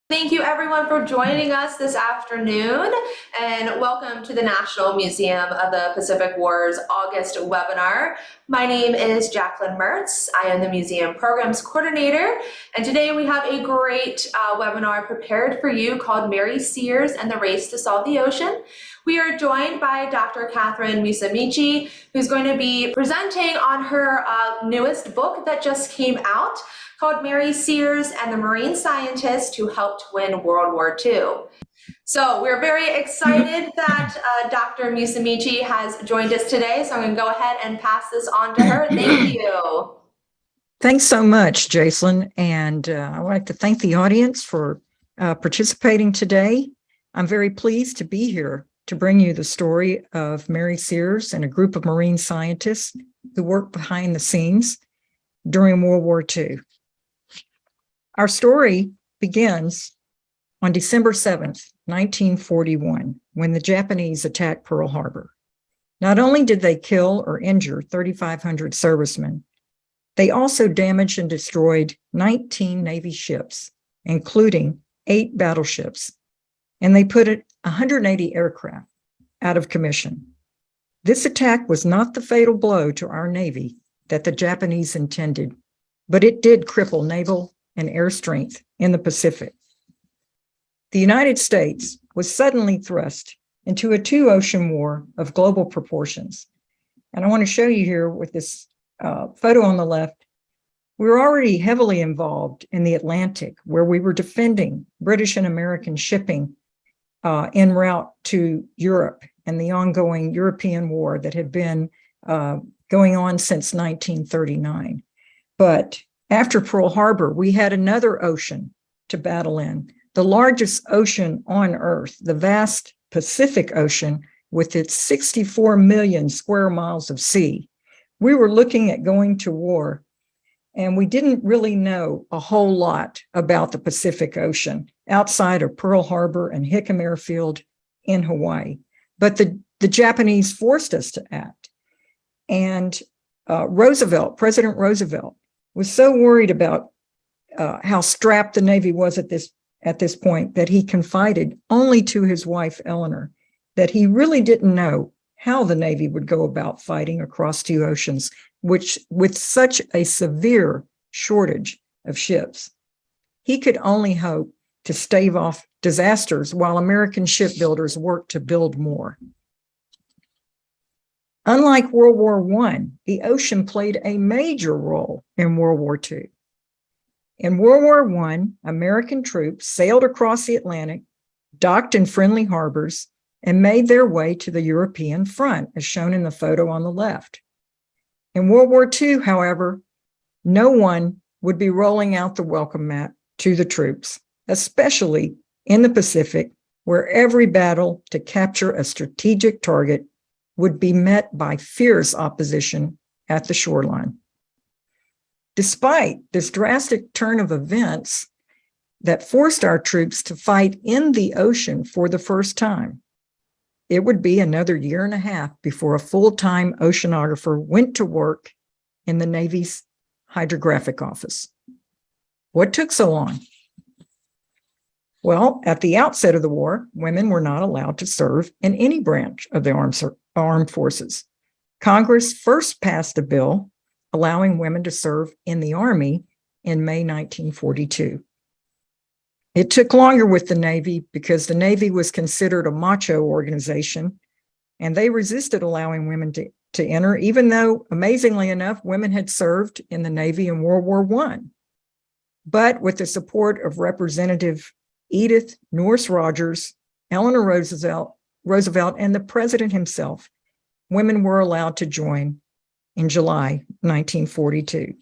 Thank you everyone for joining us this afternoon, and welcome to the National Museum of the Pacific War's August webinar. My name is Jacqueline Mertz. I am the Museum Programs Coordinator, and today we have a great webinar prepared for you called Mary Sears and the Race to Solve the Ocean. We are joined by Dr. Catherine Musemeche, who's going to be presenting on her newest book that just came out, called Mary Sears and the Marine Scientist Who Helped Win World War II. So we're very excited that Dr. Musemeche has joined us today. So I'm going to go ahead and pass this on to her. Thank you. Thanks so much, Jacelyn. And I would like to thank the audience for participating today. I'm very pleased to be here to bring you the story of Mary Sears and a group of marine scientists who worked behind the scenes during World War II. Our story begins on December 7th, 1941, when the Japanese attacked Pearl Harbor. Not only did they kill or injure 3,500 servicemen, they also damaged and destroyed 19 Navy ships, including 8 battleships, and they put 180 aircraft out of commission. This attack was not the fatal blow to our Navy that the Japanese intended, but it did cripple naval and air strength in the Pacific. The United States was suddenly thrust into a 2-ocean war of global proportions. And I want to show you here with this photo on the left, we were already heavily involved in the Atlantic, where we were defending British and American shipping en route to Europe and the ongoing European war that had been going on since 1939. But after Pearl Harbor, we had another ocean to battle in, the largest ocean on Earth, the vast Pacific Ocean with its 64 million square miles of sea. We were looking at going to war, and we didn't really know a whole lot about the Pacific Ocean outside of Pearl Harbor and Hickam Airfield in Hawaii. But the Japanese forced us to act. And President Roosevelt, was so worried about how strapped the Navy was at this point that he confided only to his wife, Eleanor, that he really didn't know how the Navy would go about fighting across 2 oceans, which with such a severe shortage of ships. He could only hope to stave off disasters while American shipbuilders worked to build more. Unlike World War I, the ocean played a major role in World War II. In World War I, American troops sailed across the Atlantic, docked in friendly harbors, and made their way to the European front, as shown in the photo on the left. In World War II, however, no one would be rolling out the welcome mat to the troops, especially in the Pacific, where every battle to capture a strategic target would be met by fierce opposition at the shoreline. Despite this drastic turn of events that forced our troops to fight in the ocean for the first time, it would be another 1.5 years before a full-time oceanographer went to work in the Navy's Hydrographic office. What took so long? Well, at the outset of the war, women were not allowed to serve in any branch of the armed forces. Congress first passed a bill allowing women to serve in the Army in May 1942. It took longer with the Navy because the Navy was considered a macho organization, and they resisted allowing women to enter, even though, amazingly enough, women had served in the Navy in World War I. But with the support of Representative Edith Nourse Rogers, Eleanor Roosevelt, and the president himself, women were allowed to join in July 1942.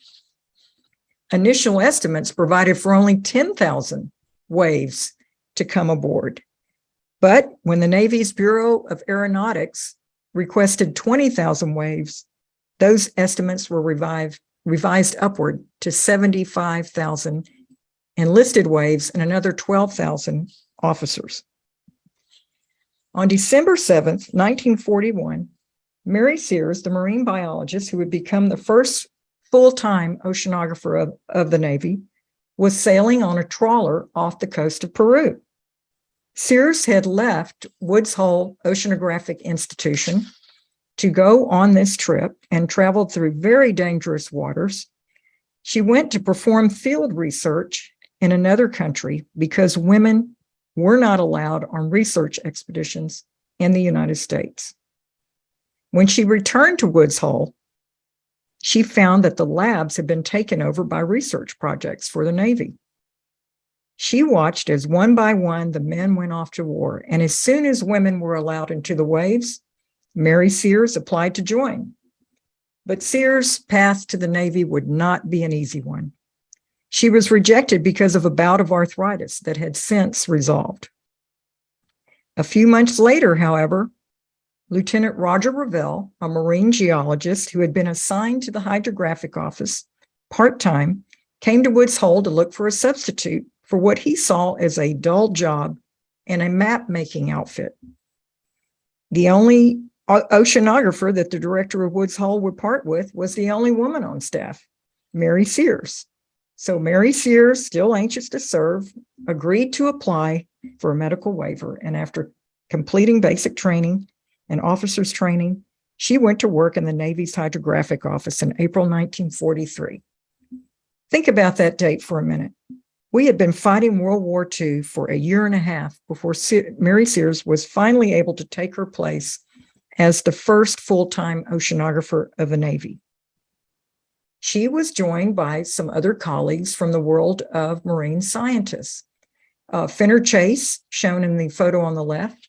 Initial estimates provided for only 10,000 waves to come aboard. But when the Navy's Bureau of Aeronautics requested 20,000 waves, those estimates were revised upward to 75,000 enlisted waves and another 12,000 officers. On December 7th, 1941, Mary Sears, the marine biologist who would become the first full-time oceanographer of the Navy, was sailing on a trawler off the coast of Peru. Sears had left Woods Hole Oceanographic Institution to go on this trip and traveled through very dangerous waters. She went to perform field research in another country because women were not allowed on research expeditions in the United States. When she returned to Woods Hole, she found that the labs had been taken over by research projects for the Navy. She watched as one by one the men went off to war, and as soon as women were allowed into the waves, Mary Sears applied to join. But Sears' path to the Navy would not be an easy one. She was rejected because of a bout of arthritis that had since resolved. A few months later, however, Lieutenant Roger Revell, a marine geologist who had been assigned to the Hydrographic office part-time, came to Woods Hole to look for a substitute for what he saw as a dull job in a map-making outfit. The only oceanographer that the director of Woods Hole would part with was the only woman on staff, Mary Sears. So Mary Sears, still anxious to serve, agreed to apply for a medical waiver, and after completing basic training and officers training, she went to work in the Navy's Hydrographic office in April 1943. Think about that date for a minute. We had been fighting World War II for a year and a half before Mary Sears was finally able to take her place as the first full-time oceanographer of the Navy. She was joined by some other colleagues from the world of marine scientists. Finner Chase, shown in the photo on the left,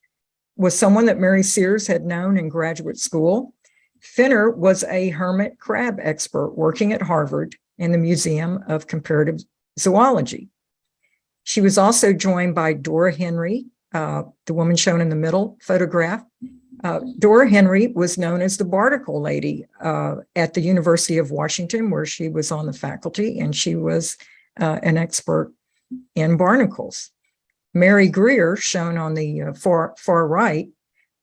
was someone that Mary Sears had known in graduate school. Finner was a hermit crab expert working at Harvard in the Museum of Comparative Zoology. She was also joined by Dora Henry, the woman shown in the middle photograph. Dora Henry was known as the Barnacle Lady at the University of Washington, where she was on the faculty, and she was an expert in barnacles. Mary Greer, shown on the far right,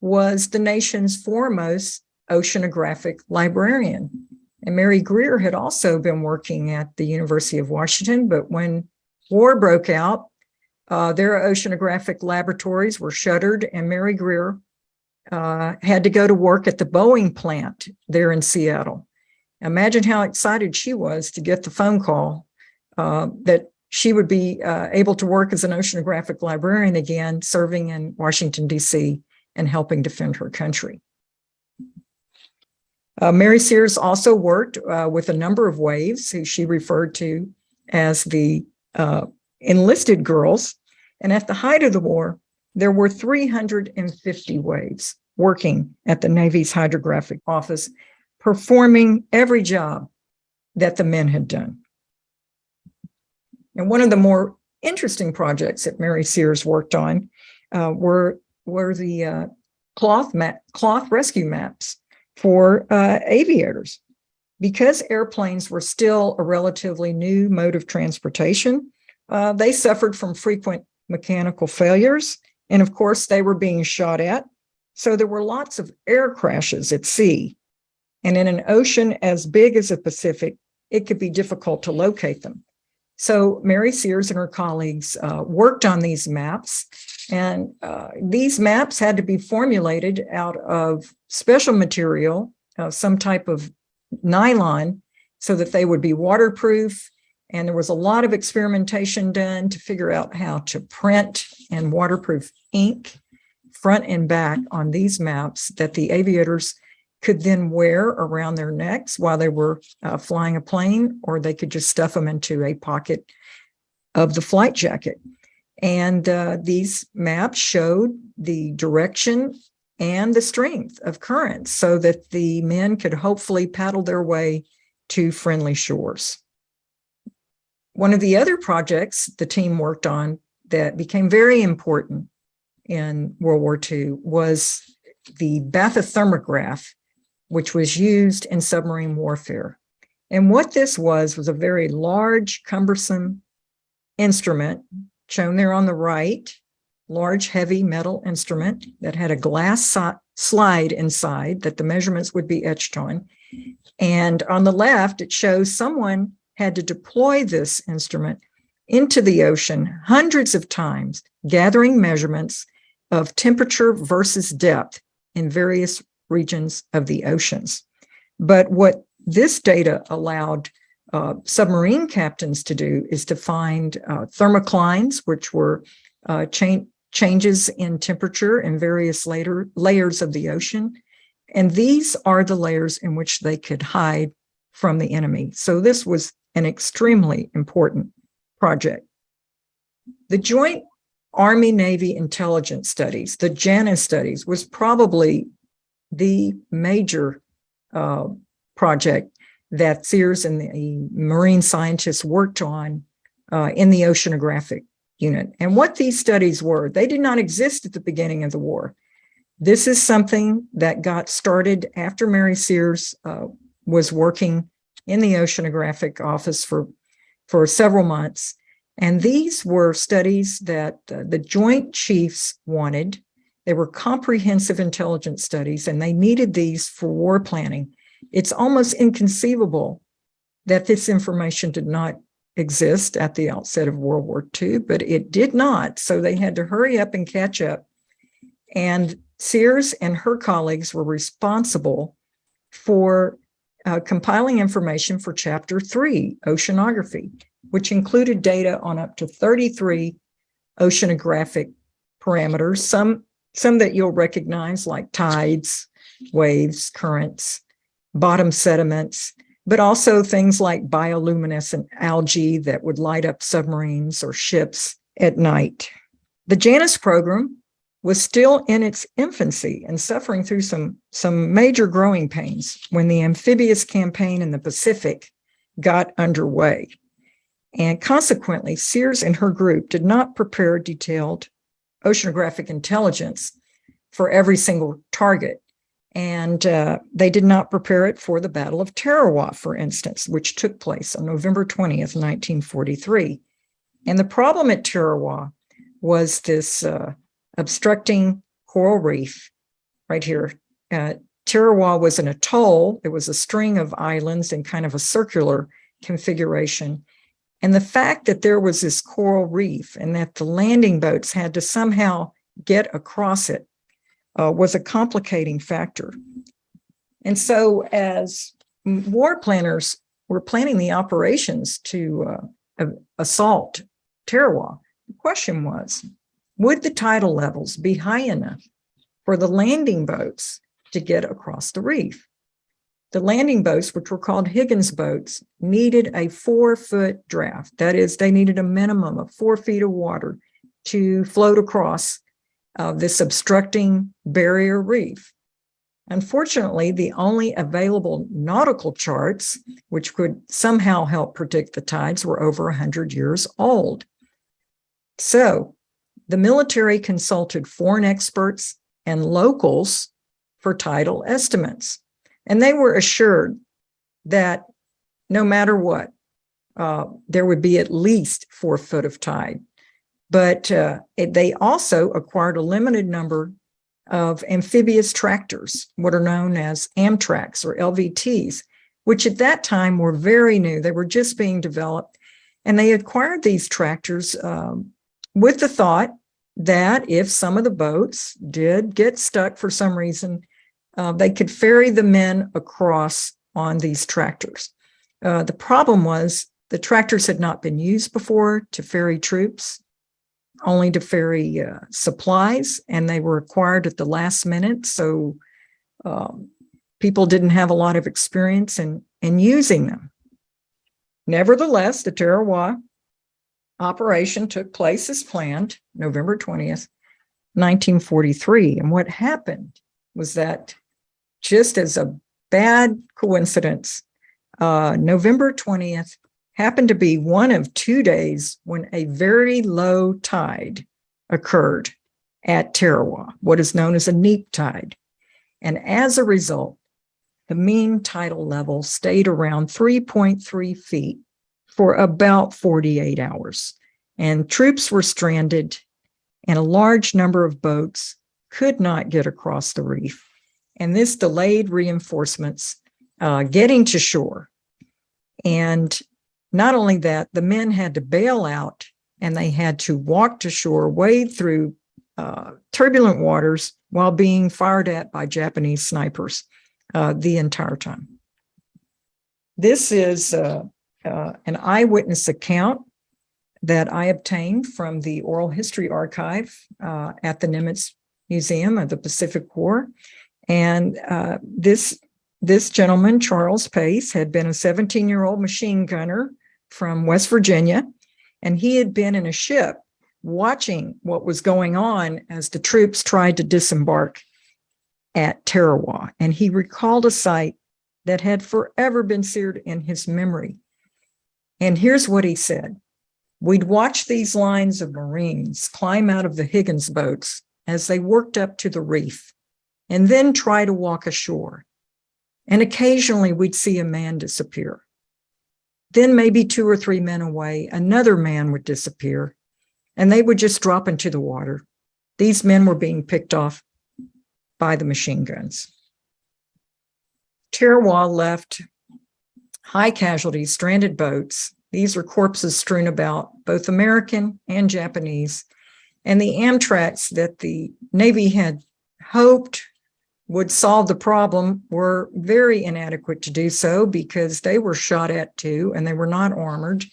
was the nation's foremost oceanographic librarian. And Mary Greer had also been working at the University of Washington, but when war broke out, their oceanographic laboratories were shuttered, and Mary Greer had to go to work at the Boeing plant there in Seattle. Imagine how excited she was to get the phone call that she would be able to work as an oceanographic librarian again, serving in Washington, D.C., and helping defend her country. Mary Sears also worked with a number of waves who she referred to as the enlisted girls. And at the height of the war, there were 350 waves working at the Navy's Hydrographic office, performing every job that the men had done. And one of the more interesting projects that Mary Sears worked on were the cloth rescue maps for aviators. Because airplanes were still a relatively new mode of transportation, they suffered from frequent mechanical failures. And of course, they were being shot at. So there were lots of air crashes at sea. And in an ocean as big as the Pacific, it could be difficult to locate them. So Mary Sears and her colleagues worked on these maps. And these maps had to be formulated out of special material, some type of nylon, so that they would be waterproof. And there was a lot of experimentation done to figure out how to print and waterproof ink front and back on these maps that the aviators could then wear around their necks while they were flying a plane, or they could just stuff them into a pocket of the flight jacket. And these maps showed the direction and the strength of currents so that the men could hopefully paddle their way to friendly shores. One of the other projects the team worked on that became very important in World War II was the bathythermograph, which was used in submarine warfare. And what this was a very large, cumbersome instrument, shown there on the right, large, heavy metal instrument that had a glass slide inside that the measurements would be etched on. And on the left, it shows someone had to deploy this instrument into the ocean hundreds of times, gathering measurements of temperature versus depth in various regions of the oceans. But what this data allowed submarine captains to do is to find thermoclines, which were changes in temperature in various layers of the ocean. And these are the layers in which they could hide from the enemy. So this was an extremely important project. The Joint Army-Navy Intelligence Studies, the JANIS studies, was probably the major project that Sears and the marine scientists worked on in the Oceanographic unit. And what these studies were, they did not exist at the beginning of the war. This is something that got started after Mary Sears was working in the Oceanographic office for several months. And these were studies that the Joint Chiefs wanted. They were comprehensive intelligence studies, and they needed these for war planning. It's almost inconceivable that this information did not exist at the outset of World War II, but it did not. So they had to hurry up and catch up. And Sears and her colleagues were responsible for compiling information for Chapter 3, Oceanography, which included data on up to 33 oceanographic parameters, some that you'll recognize like tides, waves, currents, bottom sediments, but also things like bioluminescent algae that would light up submarines or ships at night. The JANIS program was still in its infancy and suffering through some major growing pains when the amphibious campaign in the Pacific got underway. And consequently, Sears and her group did not prepare detailed oceanographic intelligence for every single target. And they did not prepare it for the Battle of Tarawa, for instance, which took place on November 20th, 1943. And the problem at Tarawa was this obstructing coral reef right here. Tarawa was an atoll. It was a string of islands in kind of a circular configuration. And the fact that there was this coral reef and that the landing boats had to somehow get across it was a complicating factor. And so as war planners were planning the operations to assault Tarawa, the question was, would the tidal levels be high enough for the landing boats to get across the reef? The landing boats, which were called Higgins boats, needed a 4-foot draft. That is, they needed a minimum of 4 feet of water to float across this obstructing barrier reef. Unfortunately, the only available nautical charts, which could somehow help predict the tides, were over 100 years old. So the military consulted foreign experts and locals for tidal estimates. And they were assured that no matter what, there would be at least 4 foot of tide. But they also acquired a limited number of amphibious tractors, what are known as amtracks or LVTs, which at that time were very new. They were just being developed. And they acquired these tractors with the thought that if some of the boats did get stuck for some reason, they could ferry the men across on these tractors. The problem was the tractors had not been used before to ferry troops, only to ferry supplies, and they were acquired at the last minute. So people didn't have a lot of experience in using them. Nevertheless, the Tarawa operation took place as planned, November 20th, 1943. And what happened was that, just as a bad coincidence, November 20th happened to be one of 2 days when a very low tide occurred at Tarawa, what is known as a neap tide. And as a result, the mean tidal level stayed around 3.3 feet for about 48 hours. And troops were stranded, and a large number of boats could not get across the reef. And this delayed reinforcements getting to shore. And not only that, the men had to bail out and they had to walk to shore, wade through turbulent waters while being fired at by Japanese snipers the entire time. This is an eyewitness account that I obtained from the Oral History Archive at the Nimitz Museum of the Pacific War. And this gentleman, Charles Pace, had been a 17-year-old machine gunner from West Virginia, and he had been in a ship watching what was going on as the troops tried to disembark at Tarawa. And he recalled a sight that had forever been seared in his memory. And here's what he said. We'd watch these lines of Marines climb out of the Higgins boats as they worked up to the reef and then try to walk ashore. And occasionally we'd see a man disappear. Then maybe 2 or 3 men away, another man would disappear and they would just drop into the water. These men were being picked off by the machine guns. Tarawa left high casualties, stranded boats. These are corpses strewn about, both American and Japanese. And the amtracks that the Navy had hoped would solve the problem were very inadequate to do so because they were shot at too, and they were not armored.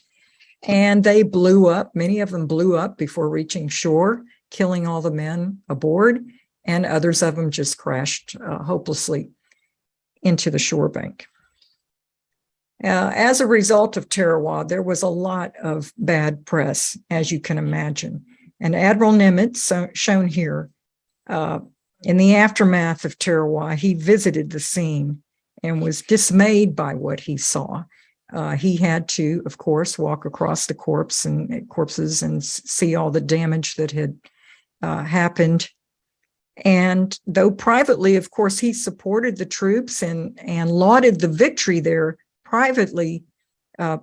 And they blew up. Many of them blew up before reaching shore, killing all the men aboard, and others of them just crashed hopelessly into the shore bank. As a result of Tarawa, there was a lot of bad press, as you can imagine. And Admiral Nimitz, shown here, in the aftermath of Tarawa, he visited the scene and was dismayed by what he saw. He had to, of course, walk across the corpses and see all the damage that had happened. And though privately, of course, he supported the troops and lauded the victory there privately,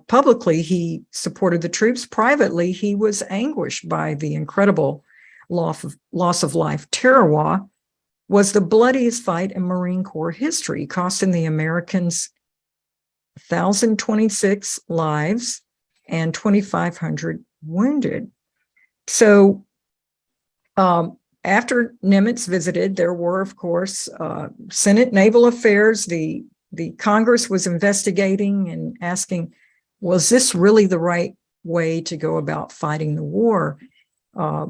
publicly, he supported the troops. Privately, he was anguished by the incredible loss of life. Tarawa was the bloodiest fight in Marine Corps history, costing the Americans 1,026 lives and 2,500 wounded. So after Nimitz visited, there were, of course, Senate Naval Affairs. The Congress was investigating and asking, was this really the right way to go about fighting the war?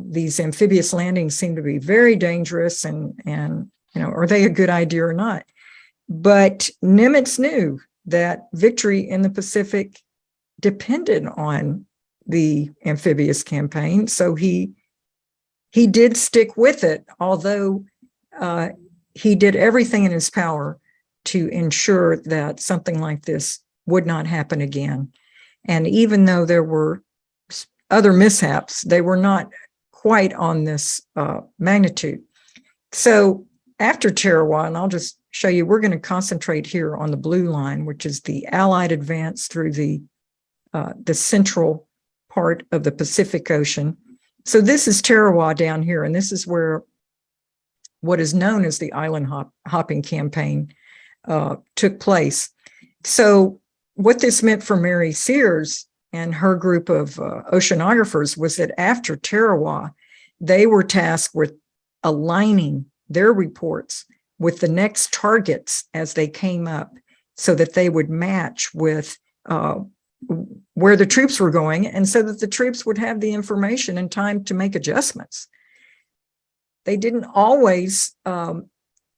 These amphibious landings seem to be very dangerous, and are they a good idea or not? But Nimitz knew that victory in the Pacific depended on the amphibious campaign, so he did stick with it, although he did everything in his power to ensure that something like this would not happen again. And even though there were other mishaps, they were not quite on this magnitude. So after Tarawa, and I'll just show you, we're going to concentrate here on the blue line, which is the Allied advance through the central part of the Pacific Ocean. So this is Tarawa down here, and this is where what is known as the island hopping campaign took place. So what this meant for Mary Sears and her group of oceanographers was that after Tarawa, they were tasked with aligning their reports with the next targets as they came up so that they would match with where the troops were going, and so that the troops would have the information in time to make adjustments. They didn't always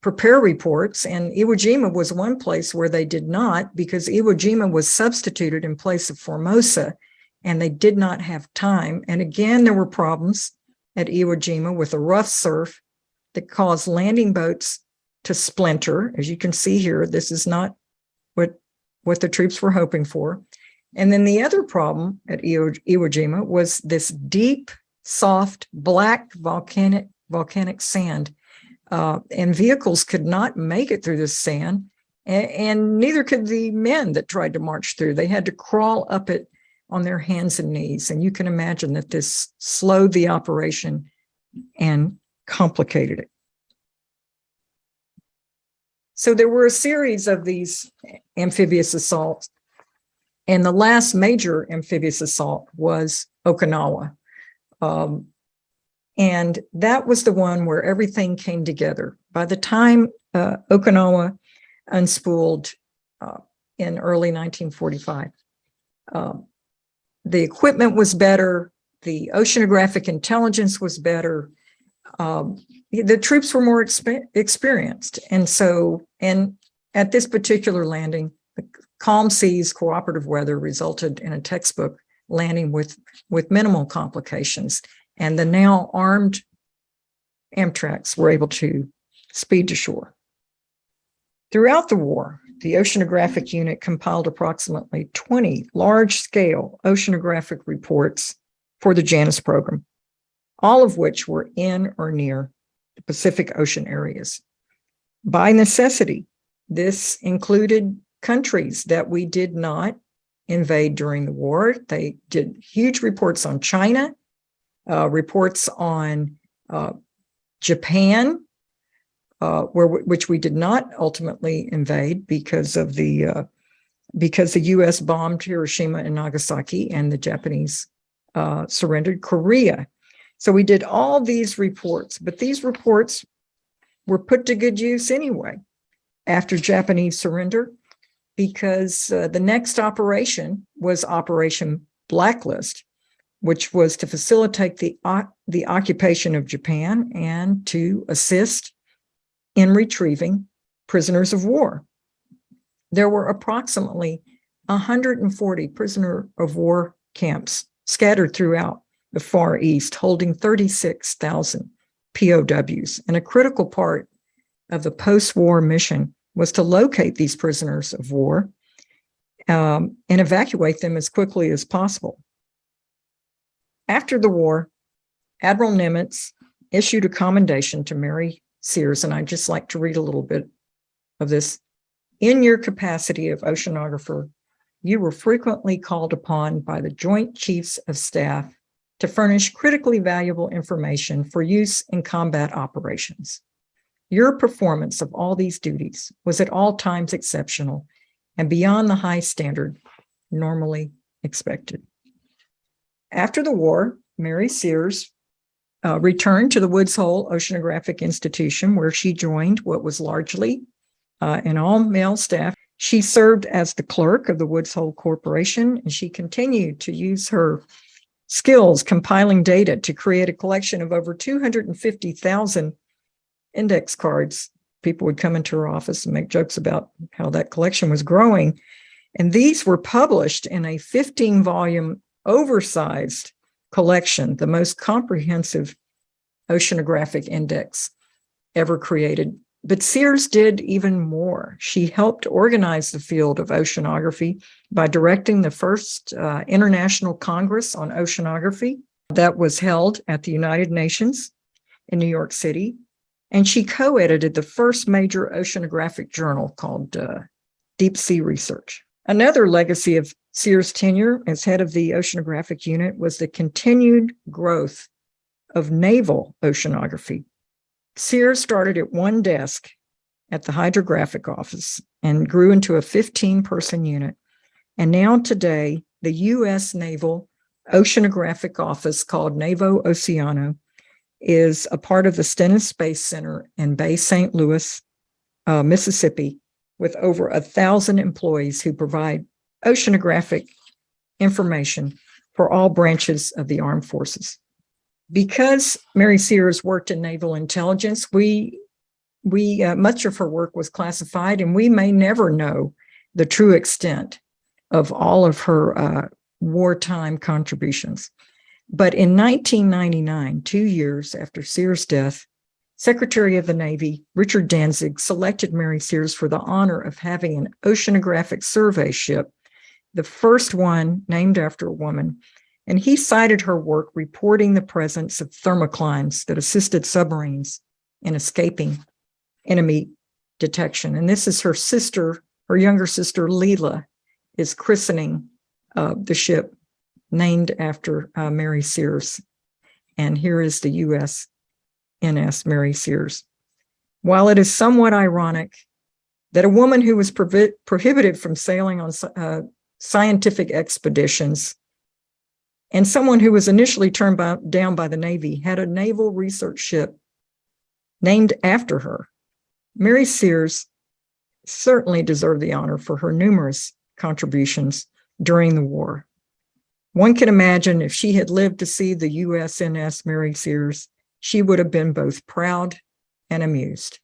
prepare reports, and Iwo Jima was one place where they did not, because Iwo Jima was substituted in place of Formosa, and they did not have time. And again, there were problems at Iwo Jima with a rough surf that caused landing boats to splinter. As you can see here, this is not what the troops were hoping for. And then the other problem at Iwo Jima was this deep, soft, black volcanic sand. And vehicles could not make it through this sand, and neither could the men that tried to march through. They had to crawl up it on their hands and knees. And you can imagine that this slowed the operation and complicated it. So there were a series of these amphibious assaults And the last major amphibious assault was Okinawa. And that was the one where everything came together. By the time Okinawa unspooled in early 1945, the equipment was better, the oceanographic intelligence was better, the troops were more experienced. And at this particular landing, the calm seas, cooperative weather resulted in a textbook landing with minimal complications. And the now armed amtracks were able to speed to shore. Throughout the war, the Oceanographic unit compiled approximately 20 large-scale oceanographic reports for the JANIS program, all of which were in or near the Pacific Ocean areas. By necessity, this included countries that we did not invade during the war. They did huge reports on China, reports on Japan, which we did not ultimately invade because the U.S. bombed Hiroshima and Nagasaki, and the Japanese surrendered. Korea. So we did all these reports, but these reports were put to good use anyway after Japanese surrender, because the next operation was Operation Blacklist, which was to facilitate the occupation of Japan and to assist in retrieving prisoners of war. There were approximately 140 prisoner of war camps scattered throughout the Far East, holding 36,000 POWs. And a critical part of the post-war mission was to locate these prisoners of war and evacuate them as quickly as possible. After the war, Admiral Nimitz issued a commendation to Mary Sears, and I'd just like to read a little bit of this. In your capacity of oceanographer, you were frequently called upon by the Joint Chiefs of Staff to furnish critically valuable information for use in combat operations. Your performance of all these duties was at all times exceptional and beyond the high standard normally expected. After the war, Mary Sears returned to the Woods Hole Oceanographic Institution, where she joined what was largely an all-male staff. She served as the clerk of the Woods Hole Corporation, and she continued to use her skills compiling data to create a collection of over 250,000 index cards. People would come into her office and make jokes about how that collection was growing. And these were published in a 15-volume oversized collection, the most comprehensive oceanographic index ever created. But Sears did even more. She helped organize the field of oceanography by directing the first International Congress on Oceanography that was held at the United Nations in New York City. And she co-edited the first major oceanographic journal called Deep Sea Research. Another legacy of Sears' tenure as head of the Oceanographic unit was the continued growth of naval oceanography. Sears started at one desk at the Hydrographic office and grew into a 15-person unit. And now today, the U.S. Naval Oceanographic Office, called NAVO Oceano, is a part of the Stennis Space Center in Bay St. Louis, Mississippi, with over 1,000 employees who provide oceanographic information for all branches of the armed forces. Because Mary Sears worked in naval intelligence, much of her work was classified, and we may never know the true extent of all of her wartime contributions. But in 1999, 2 years after Sears' death, Secretary of the Navy Richard Danzig selected Mary Sears for the honor of having an oceanographic survey ship, the first one named after a woman. And he cited her work reporting the presence of thermoclines that assisted submarines in escaping enemy detection. And this is her sister, her younger sister, Leela, is christening the ship named after Mary Sears. And here is the USNS Mary Sears. While it is somewhat ironic that a woman who was prohibited from sailing on scientific expeditions, and someone who was initially turned down by the Navy, had a naval research ship named after her. Mary Sears certainly deserved the honor for her numerous contributions during the war. One can imagine if she had lived to see the USNS Mary Sears, she would have been both proud and amused.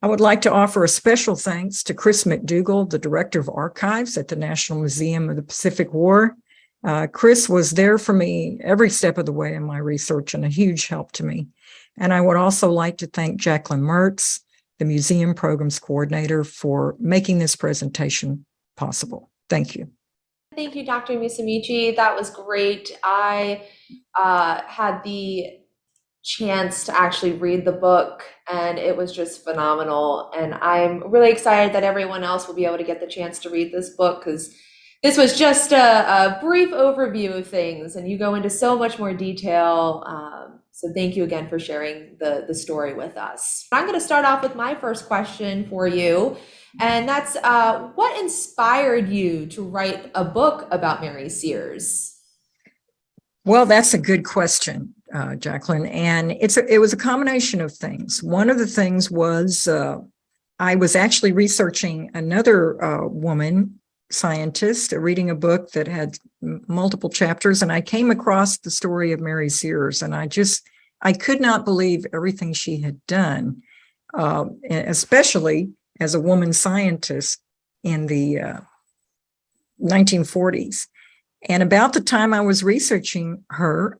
I would like to offer a special thanks to Chris McDougall, the Director of Archives at the National Museum of the Pacific War. Chris was there for me every step of the way in my research and a huge help to me. And I would also like to thank Jacqueline Mertz, the Museum Programs Coordinator, for making this presentation possible. Thank you. Thank you, Dr. Musemeche. That was great. I had the chance to actually read the book, and it was just phenomenal. And I'm really excited that everyone else will be able to get the chance to read this book, because this was just a brief overview of things, and you go into so much more detail. So thank you again for sharing the story with us. I'm going to start off with my first question for you, and that's what inspired you to write a book about Mary Sears? Well, that's a good question, Jacqueline, and it was a combination of things. One of the things was I was actually researching another woman scientist, reading a book that had multiple chapters, and I came across the story of Mary Sears, and I could not believe everything she had done, especially as a woman scientist in the 1940s. And about the time I was researching her,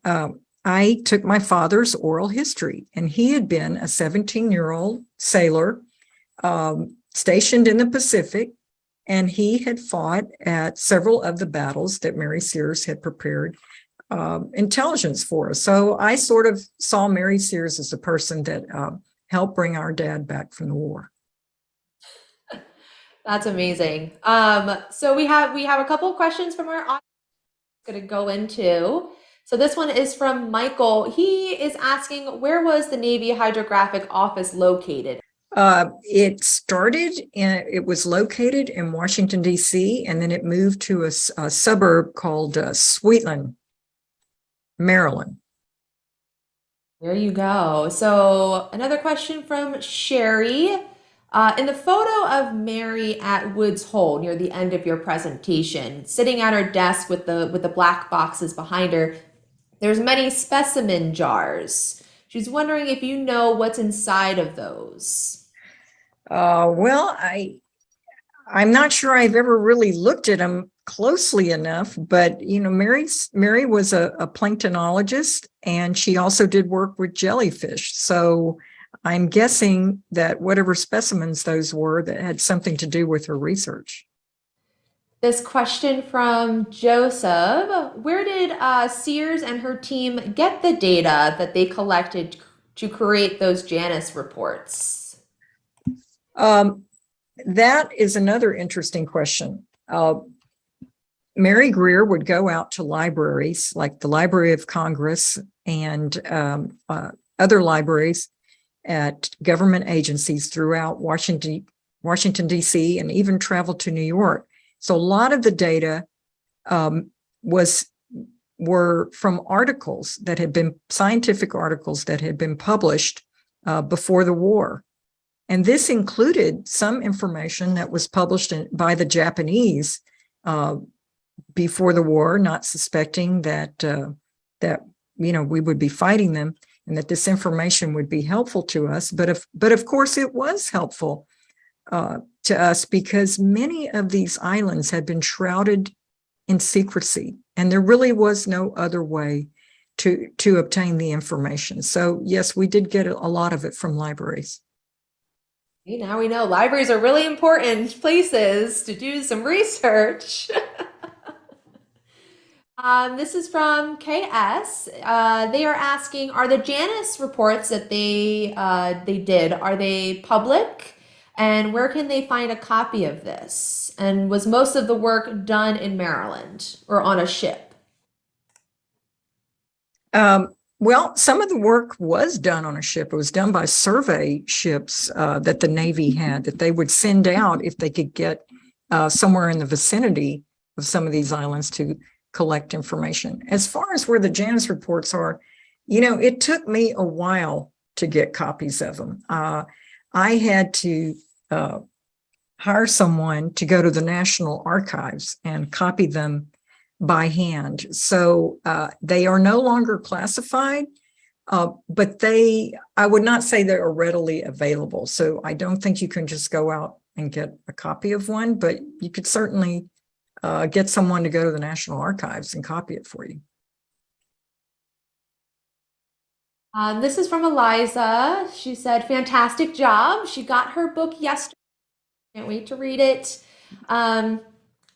I took my father's oral history, and he had been a 17-year-old sailor stationed in the Pacific, and he had fought at several of the battles that Mary Sears had prepared intelligence for us. So I sort of saw Mary Sears as a person that helped bring our dad back from the war. That's amazing. So we have a couple of questions from our audience going to go into. So this one is from Michael. He is asking, where was the Navy Hydrographic office located? It was located in Washington, D.C., and then it moved to a suburb called Sweetland, Maryland. There you go. So another question from Sherry. In the photo of Mary at Woods Hole near the end of your presentation, sitting at her desk with the black boxes behind her, there's many specimen jars. She's wondering if you know what's inside of those. Well, I'm not sure I've ever really looked at them closely enough, but Mary was a planktonologist, and she also did work with jellyfish. So I'm guessing that whatever specimens those were, that had something to do with her research. This question from Joseph: where did Sears and her team get the data that they collected to create those JANIS reports? That is another interesting question. Mary Greer would go out to libraries like the Library of Congress and other libraries at government agencies throughout Washington, D.C., and even travel to New York. So a lot of the data were from articles that had been scientific articles that had been published before the war. And this included some information that was published by the Japanese before the war, not suspecting that we would be fighting them and that this information would be helpful to us. But of course, it was helpful to us because many of these islands had been shrouded in secrecy, and there really was no other way to obtain the information. So yes, we did get a lot of it from libraries. Now we know libraries are really important places to do some research. This is from KS. They are asking, are the JANIS reports that they did, are they public? And where can they find a copy of this? And was most of the work done in Maryland or on a ship? Well, some of the work was done on a ship. It was done by survey ships that the Navy had, that they would send out if they could get somewhere in the vicinity some of these islands to collect information. As far as where the JANIS reports are, it took me a while to get copies of them. I had to hire someone to go to the National Archives and copy them by hand. So they are no longer classified, but I would not say they are readily available. So I don't think you can just go out and get a copy of one, but you could certainly get someone to go to the National Archives and copy it for you. This is from Eliza. She said, fantastic job. She got her book yesterday. Can't wait to read it.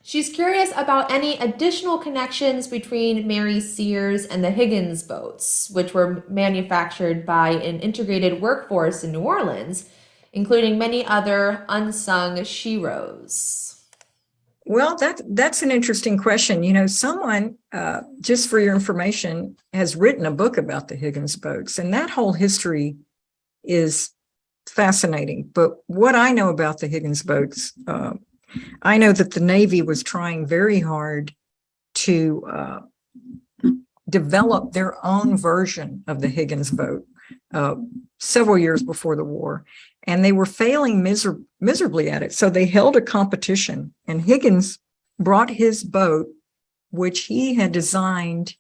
She's curious about any additional connections between Mary Sears and the Higgins boats, which were manufactured by an integrated workforce in New Orleans, including many other unsung sheroes. Well, that's an interesting question. Someone, just for your information, has written a book about the Higgins boats, and that whole history is fascinating. But what I know about the Higgins boats, I know that the Navy was trying very hard to develop their own version of the Higgins boat several years before the war, and they were failing miserably at it. So they held a competition, and Higgins brought his boat, which he had designed.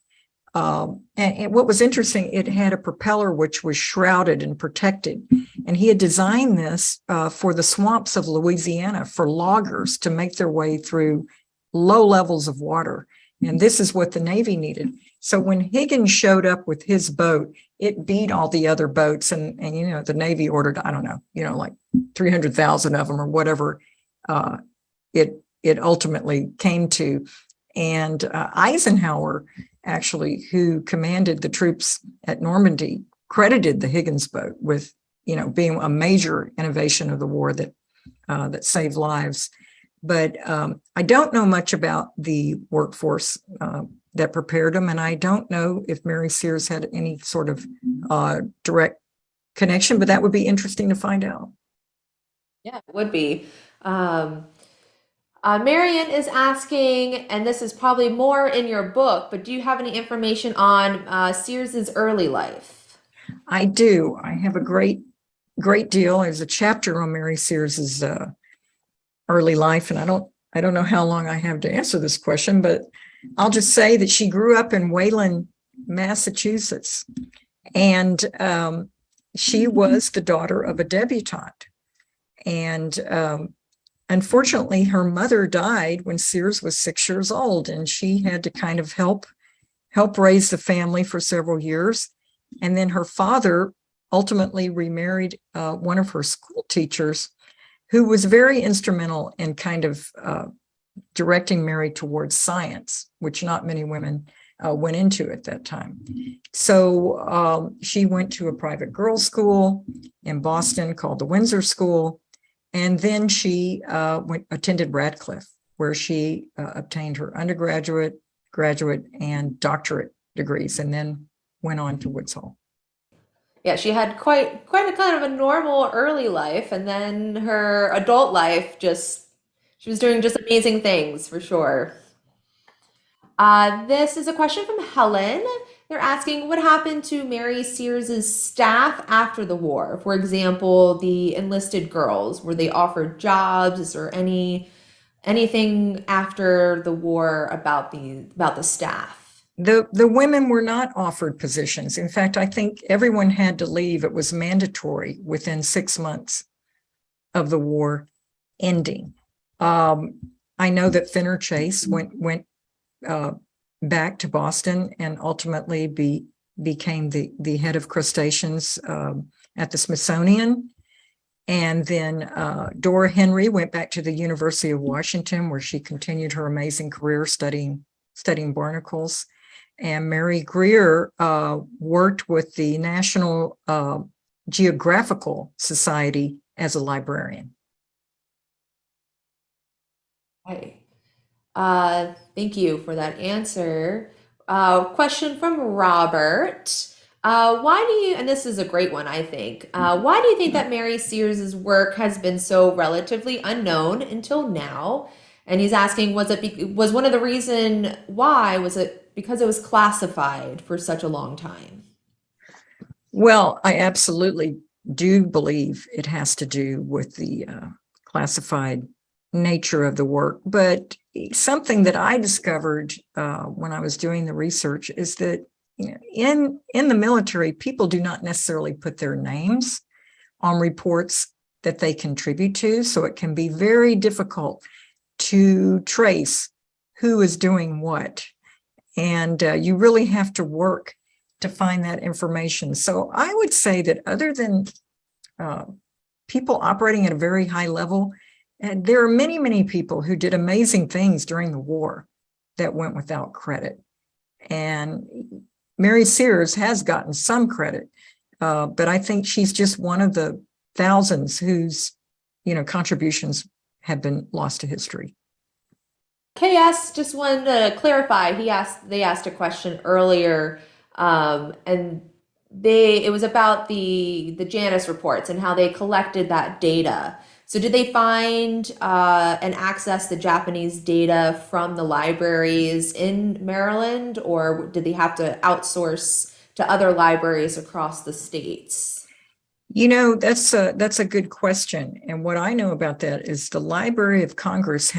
And what was interesting, it had a propeller which was shrouded and protected. And he had designed this for the swamps of Louisiana for loggers to make their way through low levels of water. And this is what the Navy needed. So when Higgins showed up with his boat, it beat all the other boats. And the Navy ordered, I don't know, like 300,000 of them or whatever it ultimately came to. And Eisenhower, actually, who commanded the troops at Normandy, credited the Higgins boat with, being a major innovation of the war that saved lives. But I don't know much about the workforce that prepared them, and I don't know if Mary Sears had any sort of direct connection, but that would be interesting to find out. Yeah, it would be. Marion is asking, and this is probably more in your book, but do you have any information on Sears's early life? I do. I have a great deal. There's a chapter on Mary Sears's early life, and I don't know how long I have to answer this question, but I'll just say that she grew up in Wayland, Massachusetts, and she was the daughter of a debutante. And unfortunately, her mother died when Sears was 6 years old, and she had to kind of help raise the family for several years. And then her father ultimately remarried one of her school teachers, who was very instrumental in kind of directing Mary towards science, which not many women went into at that time. So she went to a private girls' school in Boston called the Windsor School. And then she attended Radcliffe, where she obtained her undergraduate, graduate, and doctorate degrees, and then went on to Woods Hole. Yeah, she had quite a kind of a normal early life, and then her adult life she was doing just amazing things for sure. This is a question from Helen. They're asking what happened to Mary Sears's staff after the war. For example, the enlisted girls, were they offered jobs? Is there anything after the war about the staff? The women were not offered positions. In fact, I think everyone had to leave. It was mandatory within 6 months of the war ending. I know that Finner Chase went back to Boston and ultimately became the head of crustaceans at the Smithsonian. And then Dora Henry went back to the University of Washington, where she continued her amazing career studying barnacles. And Mary Greer worked with the National Geographical Society as a librarian. Right. Thank you for that answer. Question from Robert. Why do you, and this is a great one, I think, why do you think that Mary Sears's work has been so relatively unknown until now? And he's asking, was one of the reason why, was it because it was classified for such a long time? Well, I absolutely do believe it has to do with the classified nature of the work. But something that I discovered when I was doing the research is that in the military, people do not necessarily put their names on reports that they contribute to. So it can be very difficult to trace who is doing what. And you really have to work to find that information. So I would say that other than people operating at a very high level, and there are many, many people who did amazing things during the war that went without credit. And Mary Sears has gotten some credit, but I think she's just one of the thousands whose, contributions have been lost to history. KS just wanted to clarify. They asked a question earlier, and it was about the JANIS reports and how they collected that data. So did they find and access the Japanese data from the libraries in Maryland, or did they have to outsource to other libraries across the states? That's a good question. And what I know about that is the Library of Congress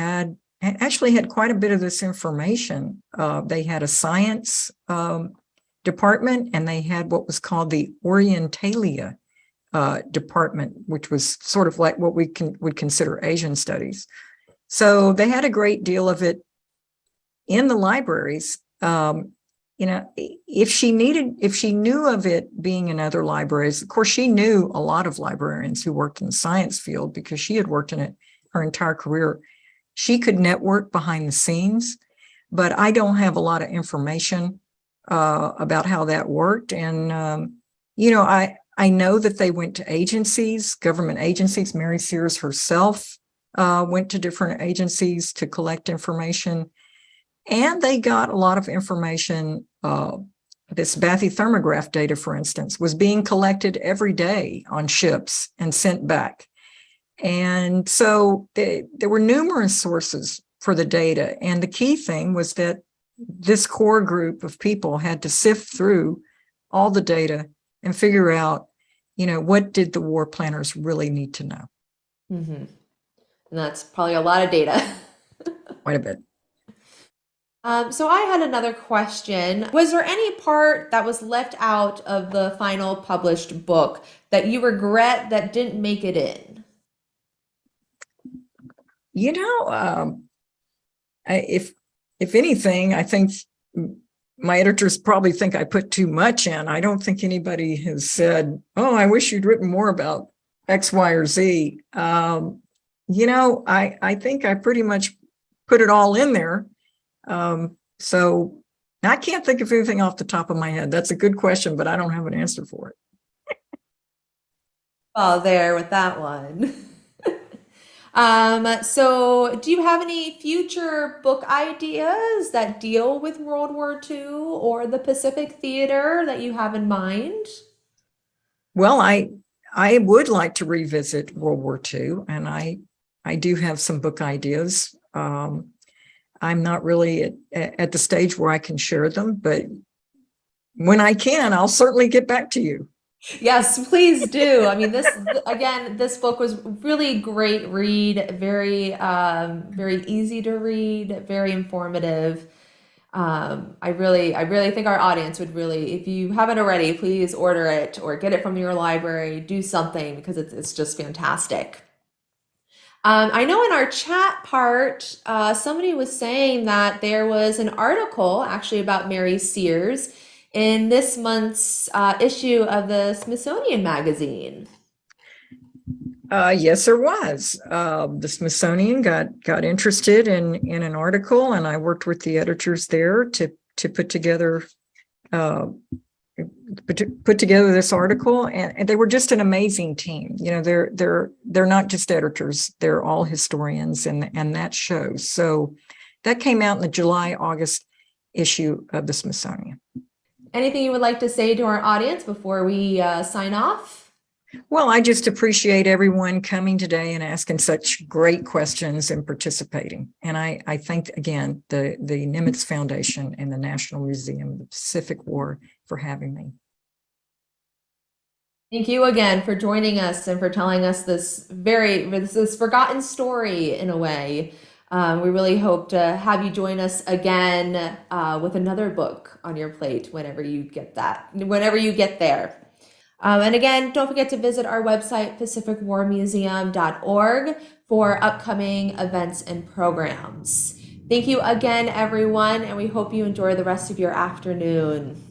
actually had quite a bit of this information. They had a science department, and they had what was called the Orientalia department, which was sort of like what we would consider Asian studies. So they had a great deal of it in the libraries. If she knew of it being in other libraries, of course, she knew a lot of librarians who worked in the science field because she had worked in it her entire career. She could network behind the scenes, but I don't have a lot of information about how that worked. And, I know that they went to agencies, government agencies. Mary Sears herself went to different agencies to collect information. And they got a lot of information. This bathythermograph data, for instance, was being collected every day on ships and sent back. And so there were numerous sources for the data. And the key thing was that this core group of people had to sift through all the data and figure out, what did the war planners really need to know? Mm-hmm. And that's probably a lot of data. Quite a bit. So I had another question. Was there any part that was left out of the final published book that you regret that didn't make it in? If anything, I think my editors probably think I put too much in. I don't think anybody has said, "Oh, I wish you'd written more about X, Y, or Z." I think I pretty much put it all in there. So I can't think of anything off the top of my head. That's a good question, but I don't have an answer for it. Oh, there with that one. So do you have any future book ideas that deal with World War II or the Pacific Theater that you have in mind? Well, I would like to revisit World War II, and I do have some book ideas. I'm not really at the stage where I can share them, but when I can, I'll certainly get back to you. Yes, please do. I mean, this book was really great read, very easy to read, very informative. I really think our audience would really, if you haven't already, please order it or get it from your library, do something because it's just fantastic. I know in our chat part, somebody was saying that there was an article actually about Mary Sears in this month's issue of the Smithsonian Magazine. Yes, there was. The Smithsonian got interested in an article, and I worked with the editors there to put together this article, and they were just an amazing team. They're not just editors; they're all historians, and that shows. So that came out in the July-August issue of the Smithsonian. Anything you would like to say to our audience before we sign off? Well, I just appreciate everyone coming today and asking such great questions and participating. And I thank again the Nimitz Foundation and the National Museum of the Pacific War for having me. Thank you again for joining us and for telling us this forgotten story in a way. We really hope to have you join us again with another book on your plate whenever you get there. And again, don't forget to visit our website, pacificwarmuseum.org, for upcoming events and programs. Thank you again, everyone, and we hope you enjoy the rest of your afternoon.